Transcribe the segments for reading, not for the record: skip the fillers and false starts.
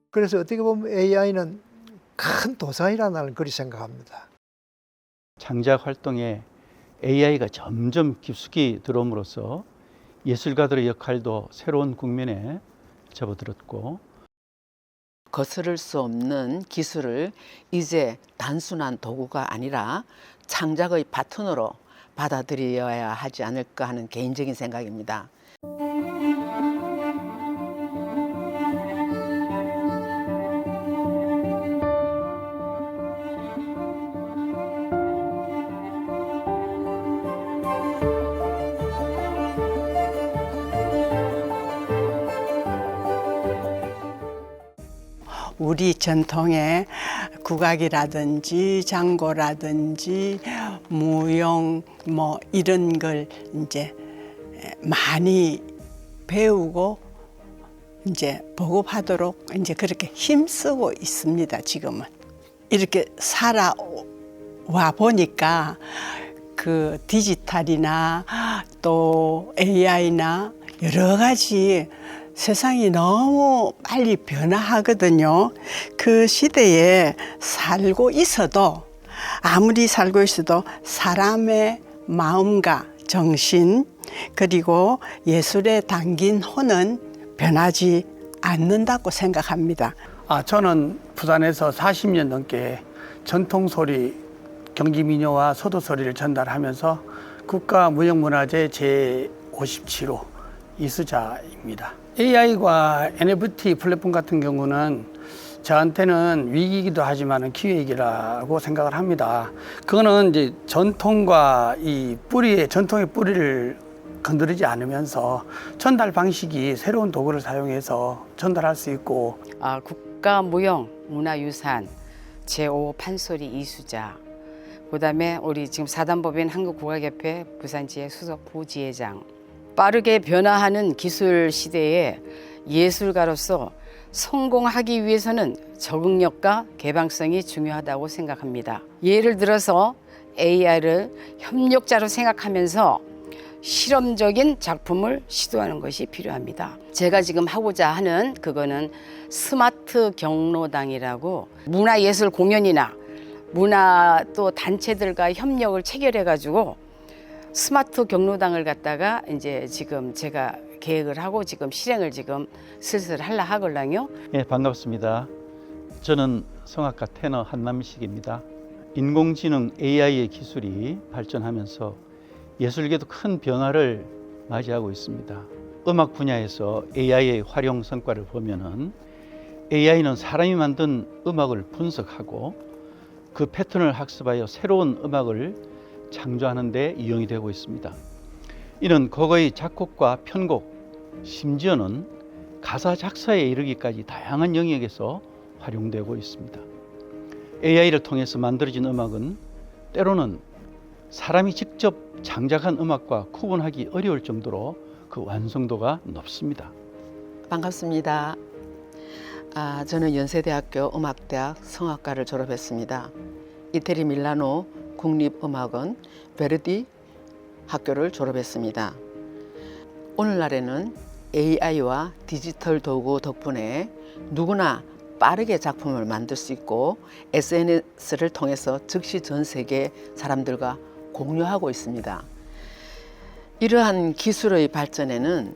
그래서 어떻게 보면 AI는 큰 도산이라는 나는 그렇게 생각합니다. 창작 활동에 AI가 점점 깊숙이 들어옴으로써 예술가들의 역할도 새로운 국면에 접어들었고, 거스를 수 없는 기술을 이제 단순한 도구가 아니라 창작의 파트너로 받아들여야 하지 않을까 하는 개인적인 생각입니다. 우리 전통의 국악이라든지 장구라든지 무용 뭐 이런 걸 이제 많이 배우고 이제 보급하도록 이제 그렇게 힘쓰고 있습니다. 지금은 이렇게 살아와 보니까 그 디지털이나 또 AI나 여러 가지 세상이 너무 빨리 변화하거든요. 그 시대에 살고 있어도 아무리 살고 있어도 사람의 마음과 정신 그리고 예술에 담긴 혼은 변하지 않는다고 생각합니다. 저는 부산에서 40년 넘게 전통소리, 경기민요와 소도소리를 전달하면서 국가무형문화재 제57호 이수자입니다. AI과 NFT 플랫폼 같은 경우는 저한테는 위기이기도 하지만 기회이기라고 생각을 합니다. 그거는 이제 전통과 전통의 뿌리를 건드리지 않으면서 전달 방식이 새로운 도구를 사용해서 전달할 수 있고, 국가무형문화유산 제5 판소리 이수자, 그다음에 우리 지금 사단법인 한국국악협회 부산지회 수석 부지회장, 빠르게 변화하는 기술 시대에 예술가로서 성공하기 위해서는 적응력과 개방성이 중요하다고 생각합니다. 예를 들어서 AI를 협력자로 생각하면서 실험적인 작품을 시도하는 것이 필요합니다. 제가 지금 하고자 하는 그거는 스마트 경로당이라고 문화예술 공연이나 문화 또 단체들과 협력을 체결해가지고 스마트 경로당을 갖다가 이제 지금 제가 계획을 하고 지금 실행을 지금 슬슬 하려 하거든요. 예, 반갑습니다. 저는 성악가 테너 한남식입니다. 인공지능 AI의 기술이 발전하면서 예술계도 큰 변화를 맞이하고 있습니다. 음악 분야에서 AI의 활용 성과를 보면은 AI는 사람이 만든 음악을 분석하고 그 패턴을 학습하여 새로운 음악을 창조하는 데 이용이 되고 있습니다. 이는 곡의 작곡과 편곡, 심지어는 가사 작사에 이르기까지 다양한 영역에서 활용되고 있습니다. AI를 통해서 만들어진 음악은 때로는 사람이 직접 창작한 음악과 구분하기 어려울 정도로 그 완성도가 높습니다. 반갑습니다. 저는 연세대학교 음악대학 성악과를 졸업했습니다. 이태리 밀라노 국립음악원 베르디 학교를 졸업했습니다. 오늘날에는 AI와 디지털 도구 덕분에 누구나 빠르게 작품을 만들 수 있고 SNS를 통해서 즉시 전 세계 사람들과 공유하고 있습니다. 이러한 기술의 발전에는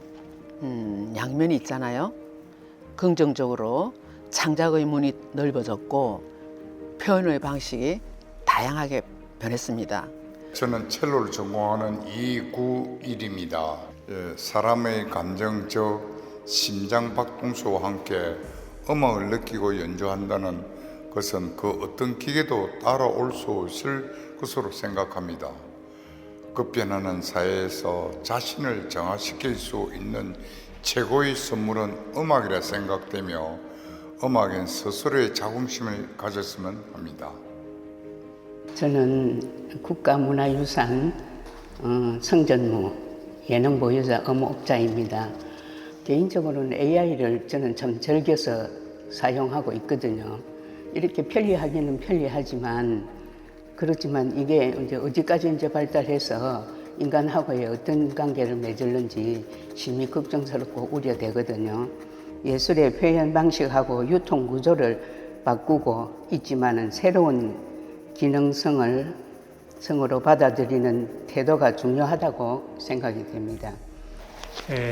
양면이 있잖아요. 긍정적으로 창작의 문이 넓어졌고 표현의 방식이 다양하게 변했습니다. 저는 첼로를 전공하는 이구일입니다. 사람의 감정적 심장 박동수와 함께 음악을 느끼고 연주한다는 것은 그 어떤 기계도 따라올 수 없을 것으로 생각합니다. 급변하는 사회에서 자신을 정화시킬 수 있는 최고의 선물은 음악이라 생각되며 음악엔 스스로의 자긍심을 가졌으면 합니다. 저는 국가문화유산 성전무 예능보유자 음업자입니다. 개인적으로는 AI를 저는 참 즐겨서 사용하고 있거든요. 이렇게 편리하기는 편리하지만 그렇지만 이게 이제 어디까지 이제 발달해서 인간하고의 어떤 관계를 맺을는지 심히 걱정스럽고 우려되거든요. 예술의 표현 방식하고 유통 구조를 바꾸고 있지만은 새로운 기능성을 성으로 받아들이는 태도가 중요하다고 생각이 됩니다.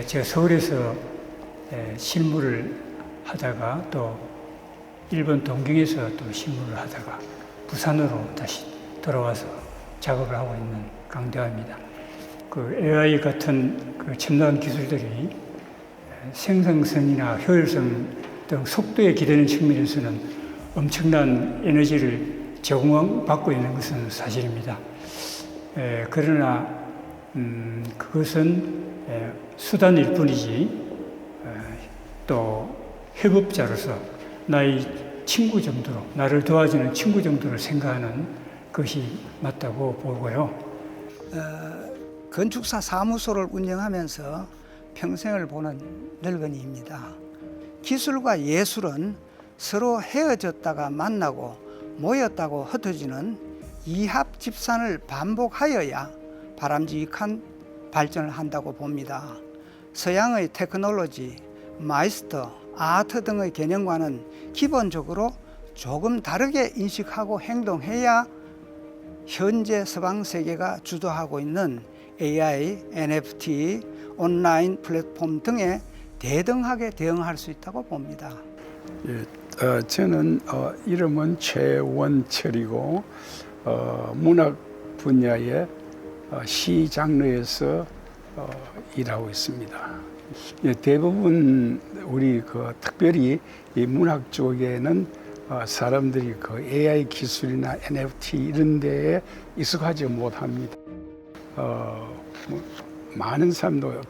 제가 서울에서 실무를 하다가 또 일본 동경에서 또 실무를 하다가 부산으로 다시 돌아와서 작업을 하고 있는 강대화입니다. 그 AI 같은 그 첨단 기술들이 생산성이나 효율성 등 속도에 기대는 측면에서는 엄청난 에너지를 제공받고 있는 것은 사실입니다. 그러나 그것은 수단일 뿐이지 또 협업자로서 나의 친구 정도로, 나를 도와주는 친구 정도로 생각하는 것이 맞다고 보고요. 건축사 사무소를 운영하면서 평생을 보는 늙은이입니다. 기술과 예술은 서로 헤어졌다가 만나고 모였다고 흩어지는 이합 집산을 반복하여야 바람직한 발전을 한다고 봅니다. 서양의 테크놀로지, 마이스터, 아트 등의 개념과는 기본적으로 조금 다르게 인식하고 행동해야 현재 서방 세계가 주도하고 있는 AI, NFT, 온라인 플랫폼 등에 대등하게 대응할 수 있다고 봅니다. 저는 이름은 최원철이고 문학 분야의 시 장르에서 일하고 있습니다. 대부분 우리 특별히 이 문학 쪽에는 사람들이 AI 기술이나 NFT 이런 데에 익숙하지 못합니다. 많은 사람도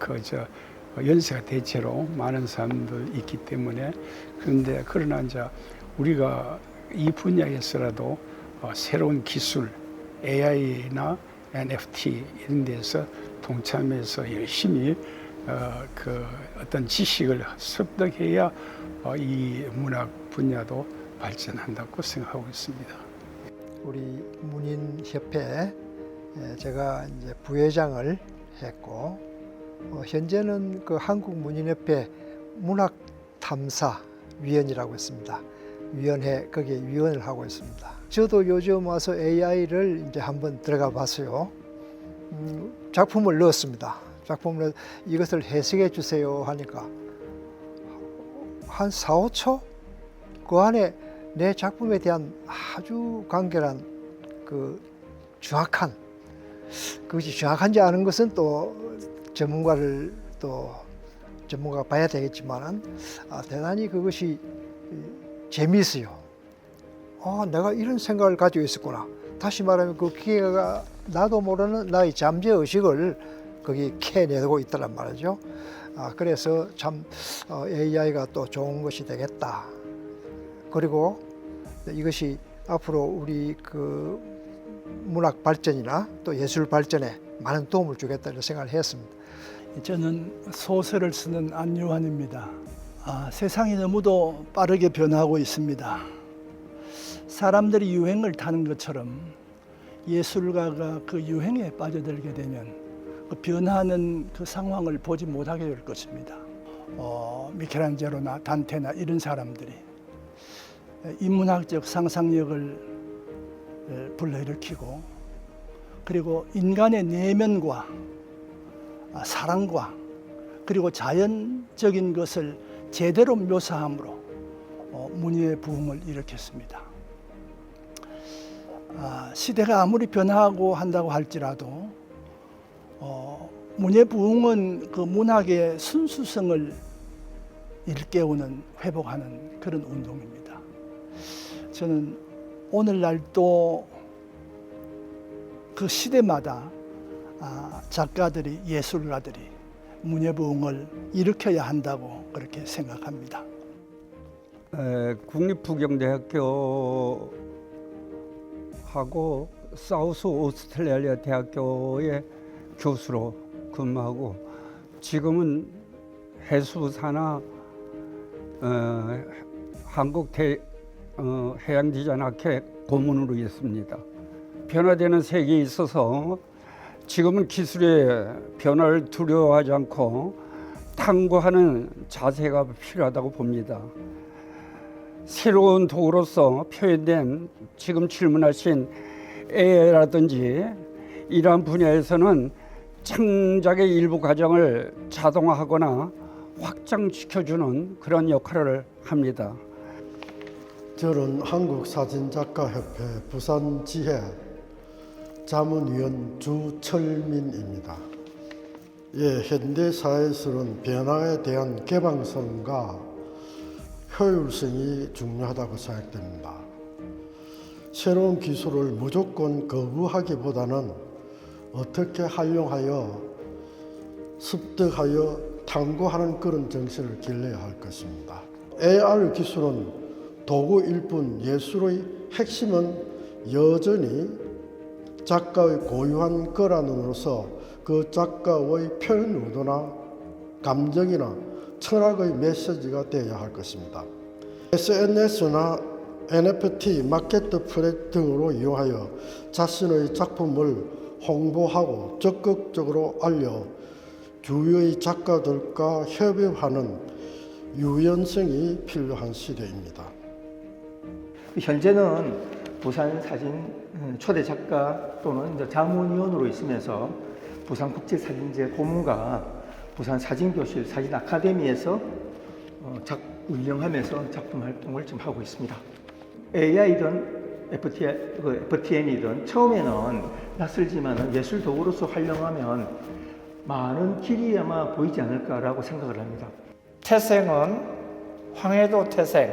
연세가 대체로 많은 사람들 있기 때문에 그러나 이제 우리가 이 분야에서라도 새로운 기술 AI나 NFT 이런 데서 동참해서 열심히 어떤 지식을 습득해야 이 문학 분야도 발전한다고 생각하고 있습니다. 우리 문인협회 제가 이제 부회장을 했고 현재는 그 한국문인협회 문학탐사위원이라고 있습니다. 위원회 거기에 위원을 하고 있습니다. 저도 요즘 와서 AI를 이제 한번 들어가 봤어요. 작품을 넣었습니다. 작품을 이것을 해석해 주세요 하니까 한 4, 5초 그 안에 내 작품에 대한 아주 간결한 정확한 그것이 정확한지 아는 것은 또 전문가가 봐야 되겠지만은 대단히 그것이 재미있어요. 내가 이런 생각을 가지고 있었구나. 다시 말하면 그 기계가 나도 모르는 나의 잠재 의식을 거기 캐내고 있더란 말이죠. 그래서 참 AI가 또 좋은 것이 되겠다. 그리고 이것이 앞으로 우리 문학 발전이나 또 예술 발전에 많은 도움을 주겠다 이런 생각을 했습니다. 저는 소설을 쓰는 안유환입니다. 세상이 너무도 빠르게 변하고 있습니다. 사람들이 유행을 타는 것처럼 예술가가 그 유행에 빠져들게 되면 그 변하는 그 상황을 보지 못하게 될 것입니다. 미켈란젤로나 단테나 이런 사람들이 인문학적 상상력을 불러일으키고 그리고 인간의 내면과 사랑과 그리고 자연적인 것을 제대로 묘사함으로 문예의 부흥을 일으켰습니다. 시대가 아무리 변하고 한다고 할지라도 문예 부흥은 그 문학의 순수성을 일깨우는 회복하는 그런 운동입니다. 저는 오늘날도 그 시대마다 작가들이 예술가들이 문예 부흥을 일으켜야 한다고 그렇게 생각합니다. 국립부경대학교하고 사우스 오스트레일리아 대학교의 교수로 근무하고 지금은 해수사나 한국 해양디자인학회 고문으로 있습니다. 변화되는 세계에 있어서 지금은 기술의 변화를 두려워하지 않고 탐구하는 자세가 필요하다고 봅니다. 새로운 도구로서 표현된 지금 질문하신 AI라든지 이러한 분야에서는 창작의 일부 과정을 자동화하거나 확장시켜주는 그런 역할을 합니다. 저는 한국사진작가협회 부산지회 자문위원 주철민입니다. 현대사회에서는 변화에 대한 개방성과 효율성이 중요하다고 생각됩니다. 새로운 기술을 무조건 거부하기보다는 어떻게 활용하여 습득하여 탐구하는 그런 정신을 길러야 할 것입니다. AR 기술은 도구일 뿐 예술의 핵심은 여전히 작가의 고유한 거라는으로서 그 작가의 표현 의도나 감정이나 철학의 메시지가 되어야 할 것입니다. SNS나 NFT, 마켓플레이스 등으로 이용하여 자신의 작품을 홍보하고 적극적으로 알려 주위의 작가들과 협업하는 유연성이 필요한 시대입니다. 현재는 부산 사진 초대 작가 또는 자문위원으로 있으면서 부산 국제사진제 고문과 부산 사진교실 사진 아카데미에서 운영하면서 작품 활동을 지금 하고 있습니다. AI든 FTN이든 처음에는 낯설지만 예술 도구로서 활용하면 많은 길이 아마 보이지 않을까라고 생각을 합니다. 태생은 황해도 태생,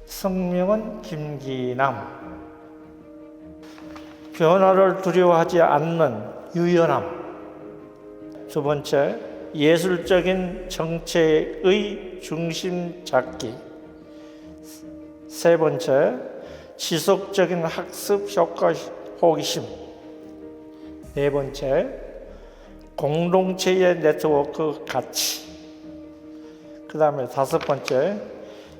성명은 김기남. 변화를 두려워하지 않는 유연함. 두 번째, 예술적인 정체의 중심 잡기. 세 번째, 지속적인 학습 효과 호기심. 네 번째, 공동체의 네트워크 가치. 그 다음에 다섯 번째,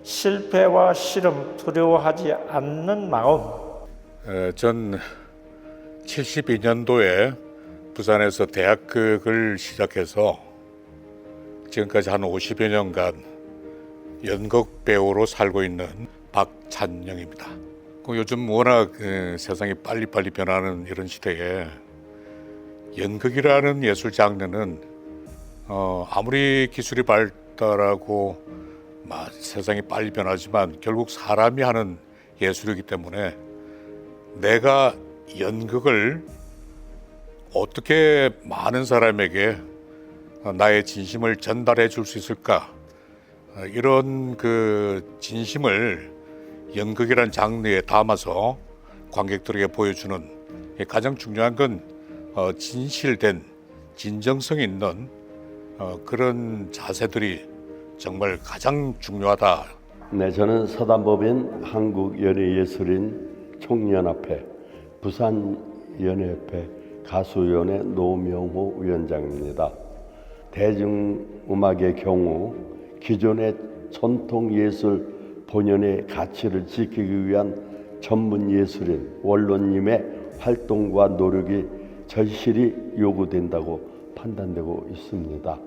실패와 실험 두려워하지 않는 마음. 전 72년도에 부산에서 대학극을 시작해서 지금까지 한 50여 년간 연극 배우로 살고 있는 박찬영입니다. 요즘 워낙 세상이 빨리빨리 변하는 이런 시대에 연극이라는 예술 장르는 아무리 기술이 발달하고 세상이 빨리 변하지만 결국 사람이 하는 예술이기 때문에 내가 연극을 어떻게 많은 사람에게 나의 진심을 전달해 줄 수 있을까, 이런 그 진심을 연극이란 장르에 담아서 관객들에게 보여주는 가장 중요한 건 진실된 진정성 있는 그런 자세들이 정말 가장 중요하다. 네, 저는 서단법인 한국연예예술인 총연합회 부산연예협회 가수위원회 노명호 위원장입니다. 대중음악의 경우 기존의 전통예술 본연의 가치를 지키기 위한 전문예술인 원로님의 활동과 노력이 절실히 요구된다고 판단되고 있습니다.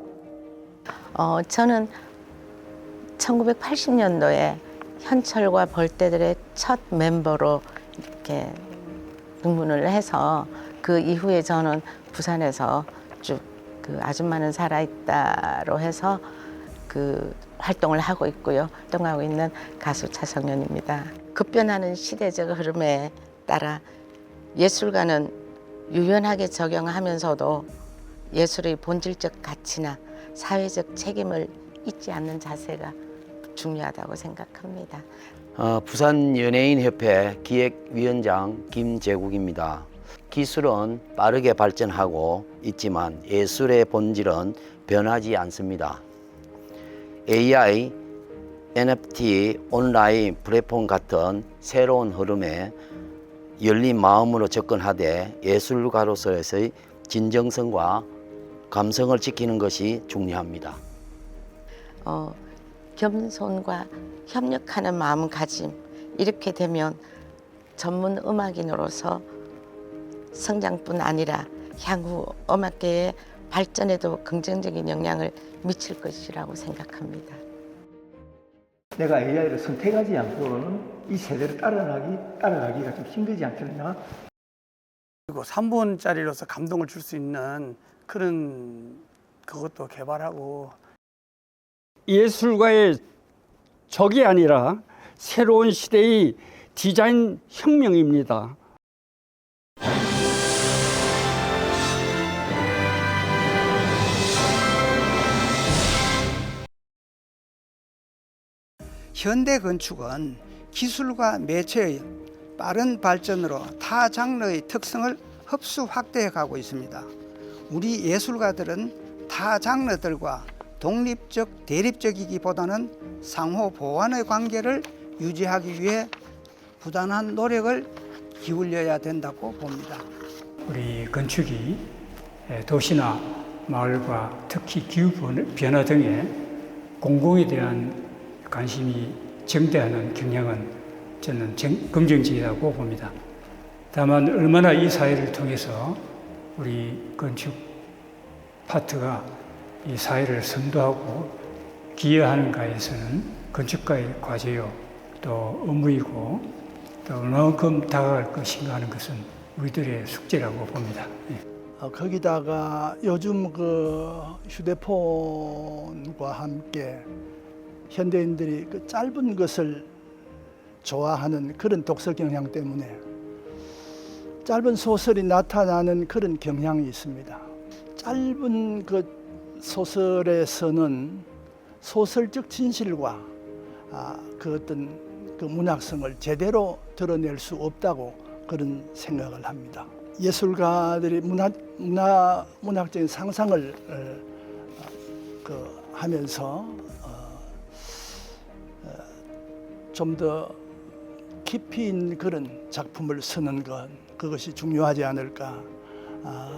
저는 1980년도에 현철과 벌떼들의 첫 멤버로 이렇게 등문을 해서 그 이후에 저는 부산에서 쭉 그 아줌마는 살아있다로 해서 그 활동을 하고 있고요. 활동하고 있는 가수 차성연입니다. 급변하는 시대적 흐름에 따라 예술가는 유연하게 적용하면서도 예술의 본질적 가치나 사회적 책임을 잊지 않는 자세가 중요하다고 생각합니다. 부산연예인협회 기획위원장 김재국입니다. 기술은 빠르게 발전하고 있지만 예술의 본질은 변하지 않습니다. AI, NFT, 온라인 플랫폼 같은 새로운 흐름에 열린 마음으로 접근하되 예술가로서의 진정성과 감성을 지키는 것이 중요합니다. 겸손과 협력하는 마음가짐, 이렇게 되면 전문 음악인으로서 성장뿐 아니라 향후 음악계의 발전에도 긍정적인 영향을 미칠 것이라고 생각합니다. 내가 AI를 선택하지 않고는 이 세대를 따라가기가 좀 힘들지 않겠나? 그리고 3분짜리로서 감동을 줄 수 있는 그런 그것도 개발하고, 예술가의 적이 아니라 새로운 시대의 디자인 혁명입니다. 현대 건축은 기술과 매체의 빠른 발전으로 타 장르의 특성을 흡수 확대해 가고 있습니다. 우리 예술가들은 타 장르들과 독립적, 대립적이기보다는 상호 보완의 관계를 유지하기 위해 부단한 노력을 기울여야 된다고 봅니다. 우리 건축이 도시나 마을과 특히 기후 변화 등의 공공에 대한 관심이 증대하는 경향은 저는 긍정적이라고 봅니다. 다만 얼마나 이 사회를 통해서 우리 건축 파트가 이 사회를 선도하고 기여하는가에서는 건축가의 과제요, 또 업무이고, 또 얼마만큼 다가갈 것인가 하는 것은 우리들의 숙제라고 봅니다. 거기다가 요즘 그 휴대폰과 함께 현대인들이 그 짧은 것을 좋아하는 그런 독서 경향 때문에 짧은 소설이 나타나는 그런 경향이 있습니다. 짧은 그 소설에서는 소설적 진실과 그 어떤 그 문학성을 제대로 드러낼 수 없다고 그런 생각을 합니다. 예술가들이 문학적인 상상을 하면서 좀 더 깊이 있는 그런 작품을 쓰는 것, 그것이 중요하지 않을까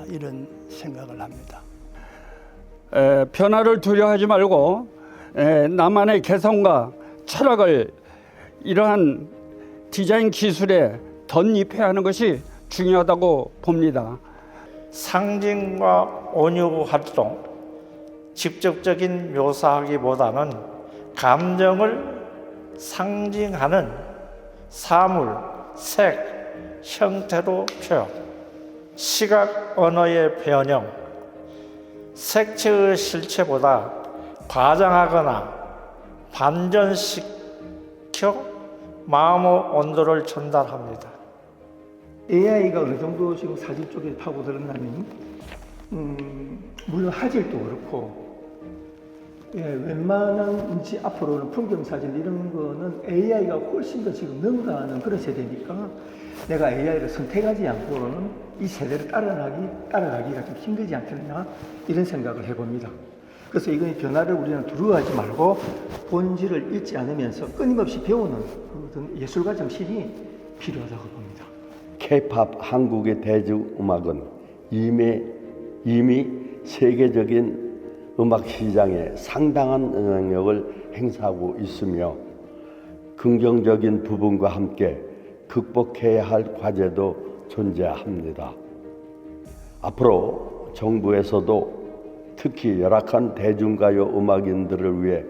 이런 생각을 합니다. 변화를 두려워하지 말고 나만의 개성과 철학을 이러한 디자인 기술에 덧입혀야 하는 것이 중요하다고 봅니다. 상징과 온유 활동, 직접적인 묘사하기보다는 감정을 상징하는 사물, 색, 형태로 표현, 시각 언어의 변형, 색채의 실체보다 과장하거나 반전시켜 마음의 온도를 전달합니다. AI가 어느 정도 지금 사진 쪽에 파고들었나니, 물론 화질도 그렇고, 웬만한 이제 앞으로는 풍경 사진 이런 거는 AI가 훨씬 더 지금 능가하는 그런 세대니까 내가 AI를 선택하지 않고는 이 세대를 따라가기가 좀 힘들지 않겠나 이런 생각을 해봅니다. 그래서 이건 변화를 우리는 두려워하지 말고 본질을 잊지 않으면서 끊임없이 배우는 그런 예술가 정신이 필요하다고 봅니다. K-팝 한국의 대중음악은 이미 세계적인 음악 시장에 상당한 영향력을 행사하고 있으며 긍정적인 부분과 함께 극복해야 할 과제도 존재합니다. 앞으로 정부에서도 특히 열악한 대중가요 음악인들을 위해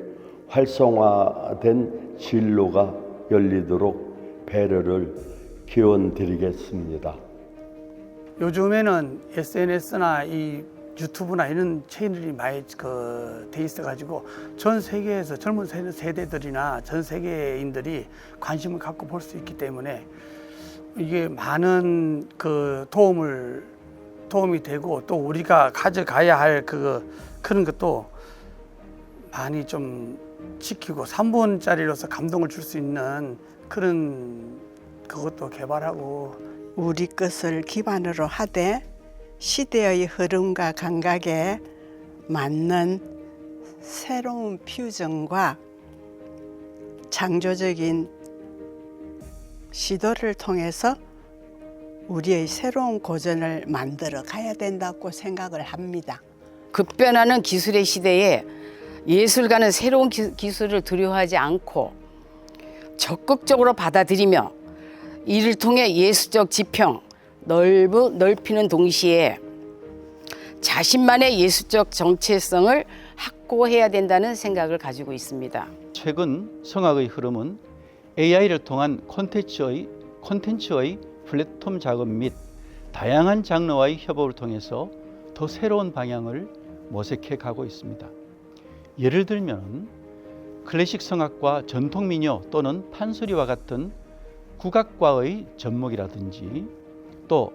활성화된 진로가 열리도록 배려를 기원드리겠습니다. 요즘에는 SNS나 이 유튜브나 이런 채널이 많이 돼 있어가지고 전 세계에서 젊은 세대들이나 전 세계인들이 관심을 갖고 볼 수 있기 때문에 이게 많은 그 도움이 되고 또 우리가 가져가야 할 그런 것도 많이 좀 지키고 3분짜리로서 감동을 줄 수 있는 그런 그것도 개발하고 우리 것을 기반으로 하되 시대의 흐름과 감각에 맞는 새로운 퓨전과 창조적인 시도를 통해서 우리의 새로운 고전을 만들어 가야 된다고 생각을 합니다. 급변하는 기술의 시대에 예술가는 새로운 기술을 두려워하지 않고 적극적으로 받아들이며 이를 통해 예술적 지평, 넓히는 동시에 자신만의 예술적 정체성을 확고해야 된다는 생각을 가지고 있습니다. 최근 성악의 흐름은 AI를 통한 콘텐츠의 플랫폼 작업 및 다양한 장르와의 협업을 통해서 더 새로운 방향을 모색해 가고 있습니다. 예를 들면 클래식 성악과 전통 민요 또는 판소리와 같은 국악과의 접목이라든지 또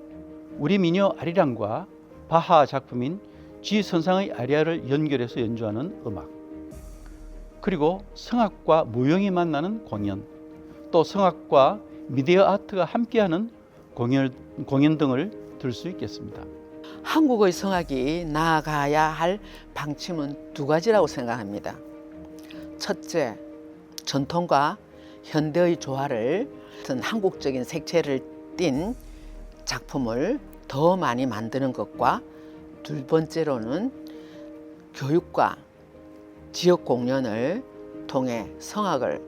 우리 민요 아리랑과 바하 작품인 G선상의 아리아를 연결해서 연주하는 음악, 그리고 성악과 무용이 만나는 공연, 또 성악과 미디어 아트가 함께하는 공연 등을 들 수 있겠습니다. 한국의 성악이 나아가야 할 방침은 두 가지라고 생각합니다. 첫째, 전통과 현대의 조화를 같은 한국적인 색채를 띤 작품을 더 많이 만드는 것과 두 번째로는 교육과 지역 공연을 통해 성악을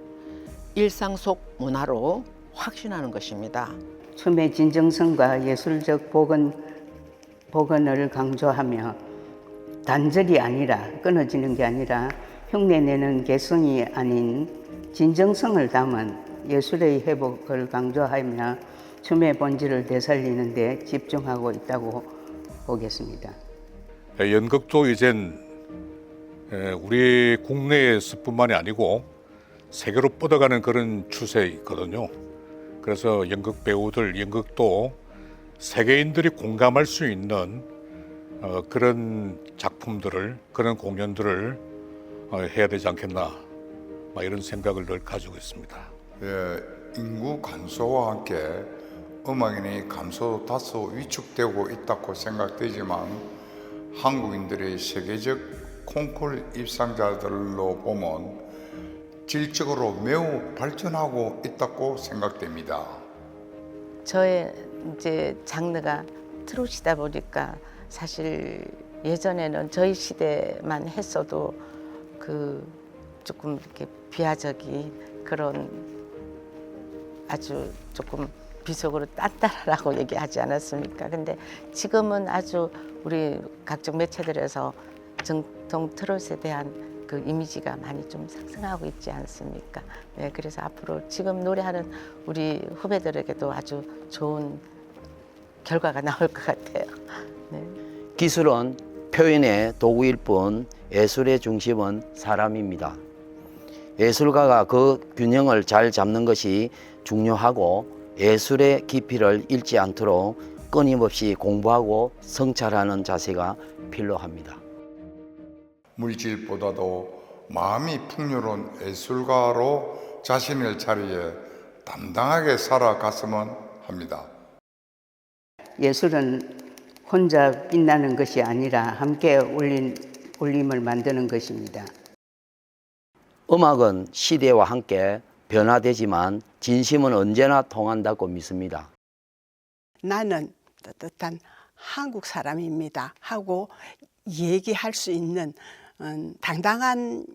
일상 속 문화로 확신하는 것입니다. 처음에 진정성과 예술적 복원을 강조하며 단절이 아니라 끊어지는 게 아니라 흉내내는 개성이 아닌 진정성을 담은 예술의 회복을 강조하며 춤의 본질을 되살리는 데 집중하고 있다고 보겠습니다. 연극도 이젠 우리 국내에서뿐만이 아니고 세계로 뻗어가는 그런 추세에 있거든요. 그래서 연극 배우들, 연극도 세계인들이 공감할 수 있는 그런 작품들을, 그런 공연들을 해야 되지 않겠나, 이런 생각을 늘 가지고 있습니다. 인구 감소와 함께 음악인의 감소도 다소 위축되고 있다고 생각되지만 한국인들의 세계적 콩쿨 입상자들로 보면 질적으로 매우 발전하고 있다고 생각됩니다. 저의 이제 장르가 트롯이다 보니까 사실 예전에는 저희 시대만 했어도 그 조금 이렇게 비하적인 그런 아주 조금 비속어로 딴따라라고 얘기하지 않았습니까? 근데 지금은 아주 우리 각종 매체들에서 정통 트롯에 대한 그 이미지가 많이 좀 상승하고 있지 않습니까? 네, 그래서 앞으로 지금 노래하는 우리 후배들에게도 아주 좋은 결과가 나올 것 같아요. 네. 기술은 표현의 도구일 뿐 예술의 중심은 사람입니다. 예술가가 그 균형을 잘 잡는 것이 중요하고 예술의 깊이를 잃지 않도록 끊임없이 공부하고 성찰하는 자세가 필요합니다. 물질보다도 마음이 풍요로운 예술가로 자신의 자리에 담당하게 살아갔으면 합니다. 예술은 혼자 빛나는 것이 아니라 함께 울림을 만드는 것입니다. 음악은 시대와 함께 변화되지만 진심은 언제나 통한다고 믿습니다. 나는 따뜻한 한국 사람입니다 하고 얘기할 수 있는 당당한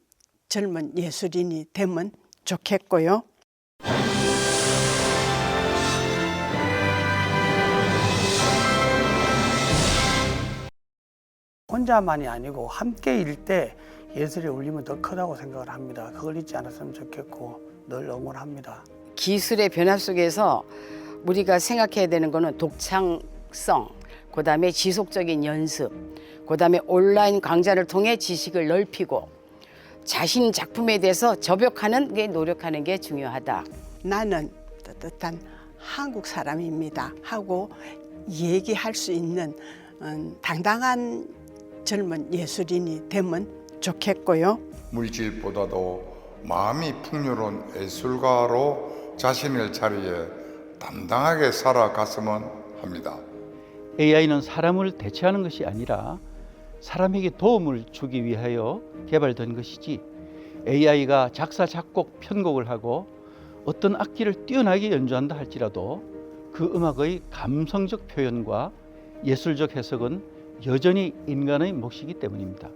젊은 예술인이 되면 좋겠고요. 혼자만이 아니고 함께일 때 예술의 울림은 더 크다고 생각을 합니다. 그걸 잊지 않았으면 좋겠고 늘 응원합니다. 기술의 변화 속에서 우리가 생각해야 되는 거는 독창성, 그다음에 지속적인 연습, 그다음에 온라인 강좌를 통해 지식을 넓히고 자신 작품에 대해서 접역하는 게 노력하는 게 중요하다. 나는 따뜻한 한국 사람입니다 하고 얘기할 수 있는 당당한 젊은 예술인이 되면 좋겠고요. 물질보다도 마음이 풍요로운 예술가로 자신의 자리에 담당하게 살아갔으면 합니다. AI는 사람을 대체하는 것이 아니라 사람에게 도움을 주기 위하여 개발된 것이지 AI가 작사, 작곡, 편곡을 하고 어떤 악기를 뛰어나게 연주한다 할지라도 그 음악의 감성적 표현과 예술적 해석은 여전히 인간의 몫이기 때문입니다.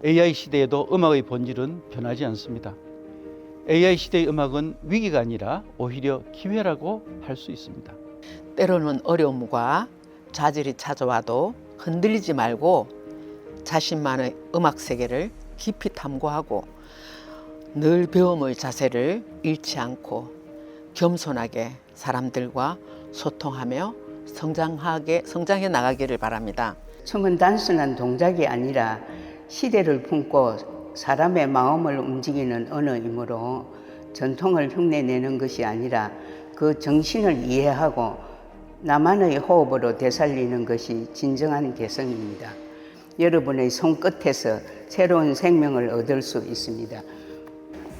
AI 시대에도 음악의 본질은 변하지 않습니다. AI 시대의 음악은 위기가 아니라 오히려 기회라고 할 수 있습니다. 때로는 어려움과 좌절이 찾아와도 흔들리지 말고 자신만의 음악 세계를 깊이 탐구하고 늘 배움의 자세를 잃지 않고 겸손하게 사람들과 소통하며 성장해 나가기를 바랍니다. 춤은 단순한 동작이 아니라 시대를 품고 사람의 마음을 움직이는 언어이므로 전통을 흉내내는 것이 아니라 그 정신을 이해하고 나만의 호흡으로 되살리는 것이 진정한 개성입니다. 여러분의 손끝에서 새로운 생명을 얻을 수 있습니다.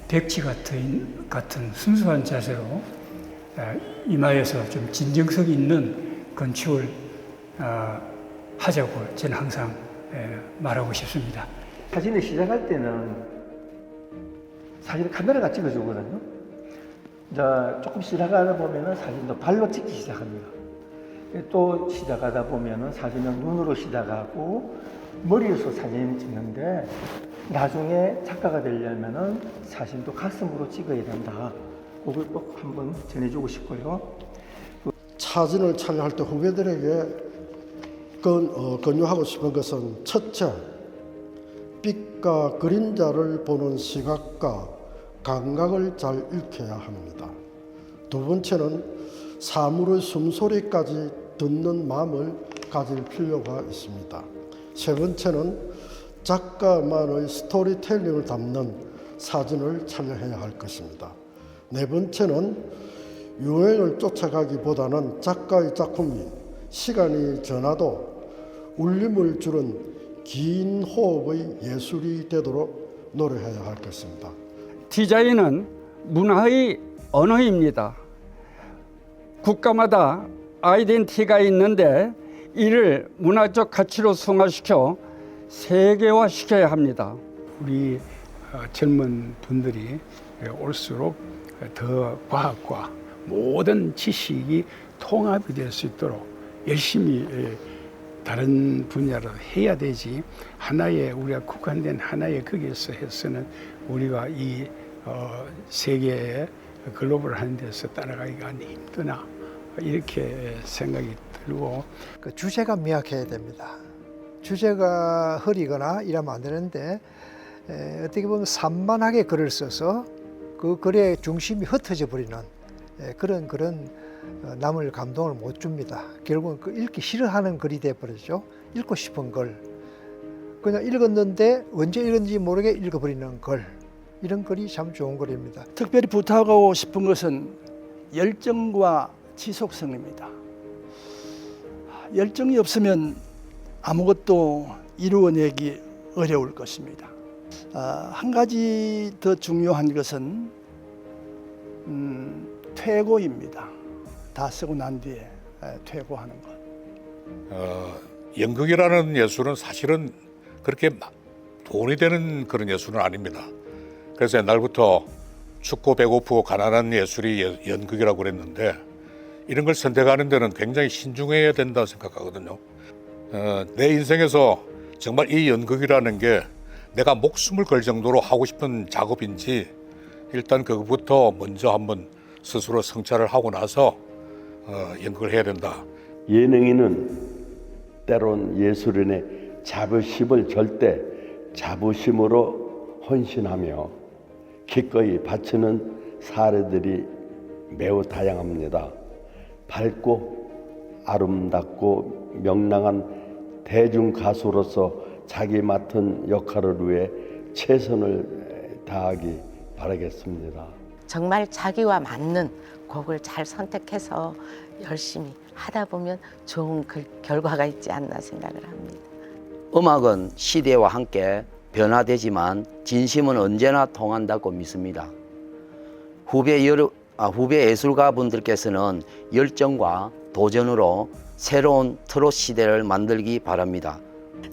백지 같은 순수한 자세로 이마에서 좀 진정성 있는 건축을 하자고 저는 항상 말하고 싶습니다. 사진을 시작할 때는 사진을 카메라가 찍어주거든요. 이제 조금 시작하다 보면은 사진도 발로 찍기 시작합니다. 또 시작하다 보면은 사진은 눈으로 시작하고 머리에서 사진을 찍는데 나중에 작가가 되려면은 사진도 가슴으로 찍어야 된다. 그걸 꼭 한번 전해주고 싶고요. 사진을 촬영할 때 후배들에게 권유하고 싶은 것은 첫째, 빛과 그림자를 보는 시각과 감각을 잘 익혀야 합니다. 두 번째는 사물의 숨소리까지 듣는 마음을 가질 필요가 있습니다. 세 번째는 작가만의 스토리텔링을 담는 사진을 촬영해야 할 것입니다. 네 번째는 유행을 쫓아가기보다는 작가의 작품이 시간이 지나도 울림을 주는 긴 호흡의 예술이 되도록 노력해야 할 것입니다. 디자인은 문화의 언어입니다. 국가마다 아이덴티티가 있는데 이를 문화적 가치로 승화시켜 세계화시켜야 합니다. 우리 젊은 분들이 올수록 더 과학과 모든 지식이 통합이 될 수 있도록 열심히 다른 분야로 해야 되지, 하나의 우리가 국한된 하나의 거기에서 해서는 우리가 이 세계의 글로벌한 데서 따라가기가 힘드나 이렇게 생각이 들고, 그 주제가 명확해야 됩니다. 주제가 흐리거나 이러면 안 되는데 어떻게 보면 산만하게 글을 써서 그 글의 중심이 흩어져 버리는 그런 남을 감동을 못 줍니다. 결국은 그 읽기 싫어하는 글이 돼버리죠. 읽고 싶은 글, 그냥 읽었는데 언제 읽었는지 모르게 읽어버리는 글, 이런 글이 참 좋은 글입니다. 특별히 부탁하고 싶은 것은 열정과 지속성입니다. 열정이 없으면 아무것도 이루어내기 어려울 것입니다. 한 가지 더 중요한 것은 퇴고입니다. 다 쓰고 난 뒤에 퇴고하는 것. 연극이라는 예술은 사실은 그렇게 돈이 되는 그런 예술은 아닙니다. 그래서 옛날부터 춥고 배고프고 가난한 예술이 연극이라고 그랬는데, 이런 걸 선택하는 데는 굉장히 신중해야 된다고 생각하거든요. 내 인생에서 정말 이 연극이라는 게 내가 목숨을 걸 정도로 하고 싶은 작업인지, 일단 그것부터 먼저 한번 스스로 성찰을 하고 나서 연극을 해야 된다. 예능인은 때론 예술인의 자부심을 절대 자부심으로 헌신하며 기꺼이 바치는 사례들이 매우 다양합니다. 밝고 아름답고 명랑한 대중 가수로서 자기 맡은 역할을 위해 최선을 다하기 바라겠습니다. 정말 자기와 맞는 곡을 잘 선택해서 열심히 하다 보면 좋은 결과가 있지 않나 생각을 합니다. 음악은 시대와 함께 변화되지만 진심은 언제나 통한다고 믿습니다. 후배 예술가분들께서는 열정과 도전으로 새로운 트롯 시대를 만들기 바랍니다.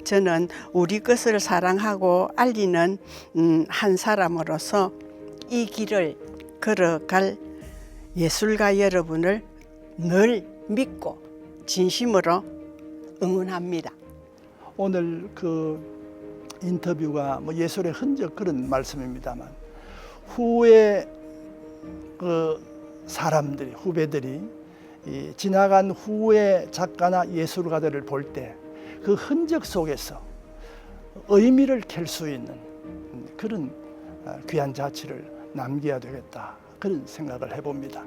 저는 우리 것을 사랑하고 알리는 한 사람으로서 이 길을 걸어갈 예술가 여러분을 늘 믿고 진심으로 응원합니다. 오늘 그 인터뷰가 뭐 예술의 흔적 그런 말씀입니다만 후에 그 사람들이 후배들이 이 지나간 후의 작가나 예술가들을 볼 때 그 흔적 속에서 의미를 캘 수 있는 그런 귀한 자취를 남겨야 되겠다 그런 생각을 해봅니다.